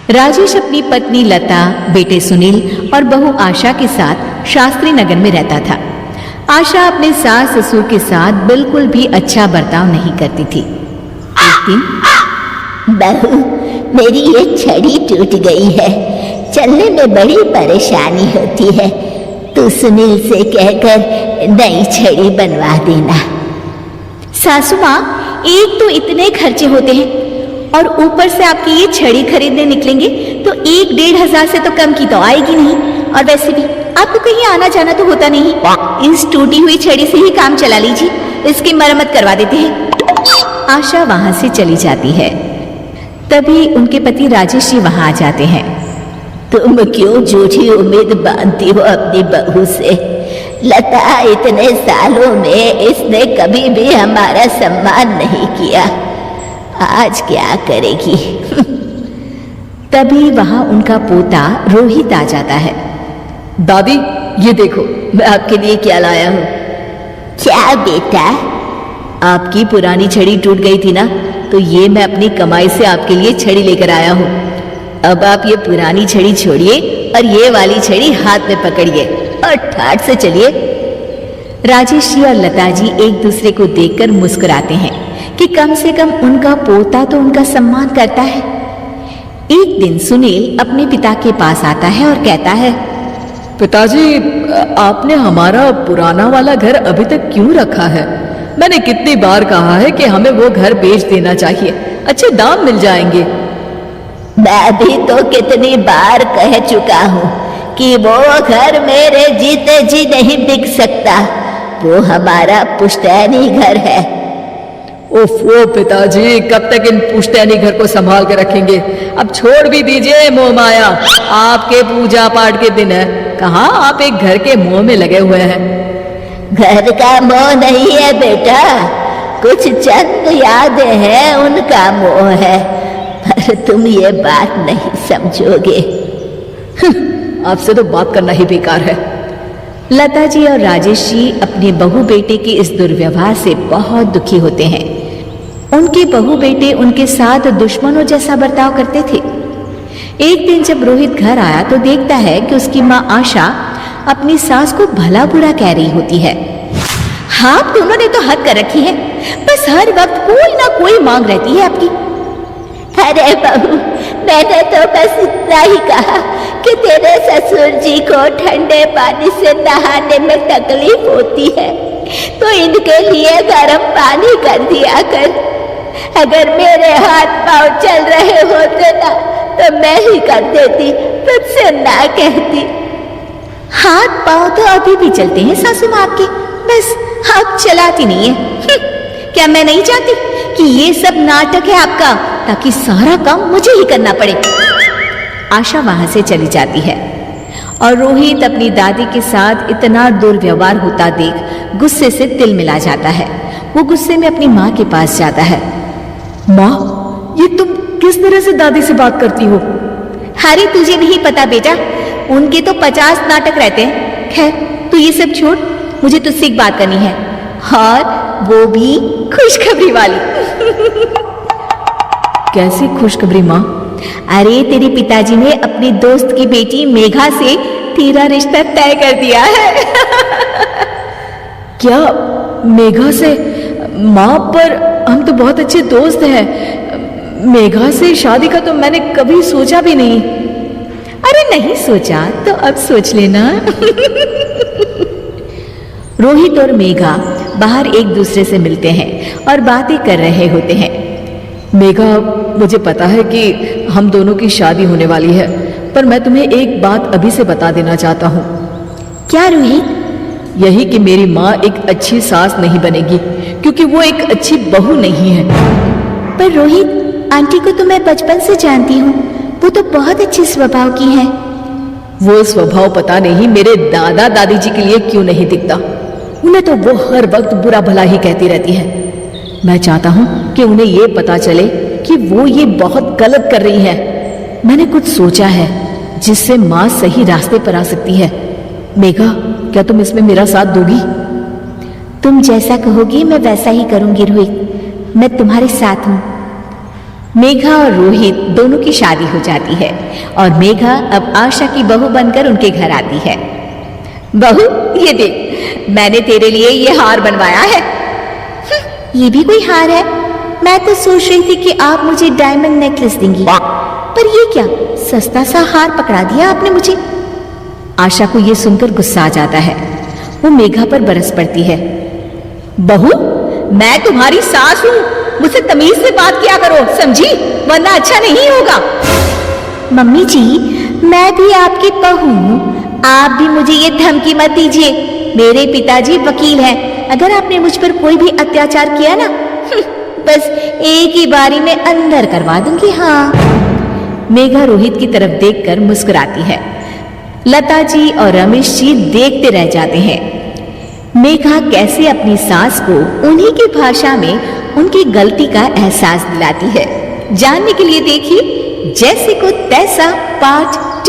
राजेश अपनी पत्नी लता, बेटे सुनील और बहू आशा के साथ शास्त्री नगर में रहता था। आशा अपने सास ससुर के साथ बिल्कुल भी अच्छा बर्ताव नहीं करती थी। एक दिन, बहू, मेरी ये छड़ी टूट गई है, चलने में बड़ी परेशानी होती है। तू सुनील से कहकर नई छड़ी बनवा देना। सासू माँ, एक तो इतने खर्चे होते हैं और ऊपर से आपकी ये छड़ी खरीदने निकलेंगे तो 1-1.5 से तो कम की तो आएगी नहीं। और वैसे भी आपको कहीं आना जाना तो होता नहीं, इस टूटी हुई छड़ी से ही काम चला लीजिए, इसकी मरम्मत करवा देते हैं। आशा वहां से चली जाती है। तभी उनके पति राजेश जी वहां आ जाते हैं। तुम क्यों झूठी उम्मीद बांधती हो अपनी बहू से? लता इतने सालों में इसने कभी भी हमारा सम्मान नहीं किया, आज क्या करेगी? तभी वहां उनका पोता रोहित आ जाता है। दादी, ये देखो मैं आपके लिए क्या लाया हूँ। क्या बेटा? आपकी पुरानी छड़ी टूट गई थी ना, तो ये मैं अपनी कमाई से आपके लिए छड़ी लेकर आया हूँ। अब आप ये पुरानी छड़ी छोड़िए और ये वाली छड़ी हाथ में पकड़िए और ठाठ से चलिए। राजेश जी और लता जी एक दूसरे को देखकर मुस्कुराते हैं कि कम से कम उनका पोता तो उनका सम्मान करता है। एक दिन सुनील अपने पिता के पास आता है और कहता है, पिताजी, आपने हमारा पुराना वाला घर अभी तक क्यों रखा है? मैंने कितनी बार कहा है कि हमें वो घर बेच देना चाहिए, अच्छे दाम मिल जाएंगे। मैं भी तो कितनी बार कह चुका हूँ कि वो घर मेरे जीते जी नहीं बिक सकता, वो हमारा पुश्तैनी घर है। ओफो पिताजी, कब तक इन पुश्तैनी घर को संभाल के रखेंगे? अब छोड़ भी दीजिए मोह माया, आपके पूजा पाठ के दिन है, कहाँ आप एक घर के मोह में लगे हुए हैं। घर का मोह नहीं है बेटा, कुछ चंद यादें हैं, उनका मोह है, पर तुम ये बात नहीं समझोगे। आपसे तो बात करना ही बेकार है। लता जी और राजेश जी अपने बहू बेटे के इस दुर्व्यवहार से बहुत दुखी होते हैं। उनके बहू बेटे उनके साथ दुश्मनों जैसा बर्ताव करते थे। एक दिन जब रोहित घर आया तो देखता है कि उसकी माँ आशा अपनी सास को भला बुरा कह रही होती है। आप दोनों ने तो हद कर रखी है, बस हर वक्त कोई ना कोई मांग रहती है आपकी। अरे बहू, मैंने तो बस इतना ही कहा कि तेरे ससुर जी को ठंडे पानी से नहाने में तकलीफ होती है, तो इनके लिए गर्म पानी कर दिया कर। अगर मेरे हाथ पांव चल रहे होते ना तो मैं ही कर देती, तुझसे ना कहती। हाथ पांव तो अभी भी चलते हैं सासू माँ आपके, बस आप चलाती नहीं है। क्या मैं नहीं चाहती कि ये सब नाटक है आपका, ताकि सारा काम मुझे ही करना पड़े। आशा वहां से चली जाती है और रोहित अपनी दादी के साथ इतना दुर्व्यवहार होता देख गुस्से से तिल मिला जाता है। वो गुस्से में अपनी माँ के पास जाता है। माँ, ये तुम किस तरह से दादी से बात करती हो? अरे तुझे नहीं पता बेटा, उनके तो 50 नाटक रहते हैं। खैर तू ये सब छोड़, मुझे तुझसे एक बात करनी है, और वो भी खुशखबरी वाली। कैसी खुशखबरी माँ? अरे तेरे पिताजी ने अपने दोस्त की बेटी मेघा से तेरा रिश्ता तय कर दिया है। क्या मेघा से? माँ, पर हम तो बहुत अच्छे दोस्त हैं, मेघा से शादी का तो मैंने कभी सोचा भी नहीं। अरे नहीं सोचा तो अब सोच लेना। रोहित और मेघा बाहर एक दूसरे से मिलते हैं और बातें कर रहे होते हैं। मेघा, मुझे पता है कि हम दोनों की शादी होने वाली है, पर मैं तुम्हें एक बात अभी से बता देना चाहता हूँ। क्या रोहित? यही कि मेरी माँ एक अच्छी सास नहीं बनेगी, क्योंकि वो एक अच्छी बहू नहीं है। पर रोहित, आंटी को तो मैं बचपन से जानती हूँ, वो तो बहुत अच्छे स्वभाव की है। वो स्वभाव पता नहीं मेरे दादा दादी जी के लिए क्यों नहीं दिखता, उन्हें तो वो हर वक्त बुरा भला ही कहती रहती है। मैं चाहता हूँ कि उन्हें ये पता चले कि वो ये बहुत गलत कर रही है। मैंने कुछ सोचा है जिससे माँ सही रास्ते पर आ सकती है। मेघा, क्या तुम इसमें मेरा साथ दोगी? तुम जैसा कहोगी मैं वैसा ही करूंगी रोहित, मैं तुम्हारे साथ हूँ। मेघा और रोहित दोनों की शादी हो जाती है और मेघा अब आशा की बहू बनकर उनके घर आती है। बहू, ये देख, मैंने तेरे लिए ये हार बनवाया है। ये भी कोई हार है? मैं तो सोच रही थी कि आप मुझे डायमंड नेकलेस देंगी, पर ये क्या सस्ता सा हार पकड़ा दिया आपने मुझे। आशा को ये सुनकर गुस्सा आ जाता है। वो मेघा पर बरस पड़ती है। बहू, मैं तुम्हारी सास हूं, मुझसे तमीज से बात किया करो, समझी? वरना अच्छा नहीं होगा। मम्मी जी, मैं भी आपकी बहू हूं, आप भी मुझे ये धमकी मत दीजिए। मेरे पिताजी वकील हैं, अगर आपने मुझ पर कोई भी अत्याचार किया ना, बस एक ही बारी में अंदर करवा दूंगी। हाँ। मेघा रोहित की तरफ देखकर मुस्कुराती है। लता जी और रमेश जी देखते रह जाते हैं। मेघा कैसे अपनी सास को उन्हीं की भाषा में उनकी गलती का एहसास दिलाती है। जानने के लिए देखिए जैसे को तैसा पार्ट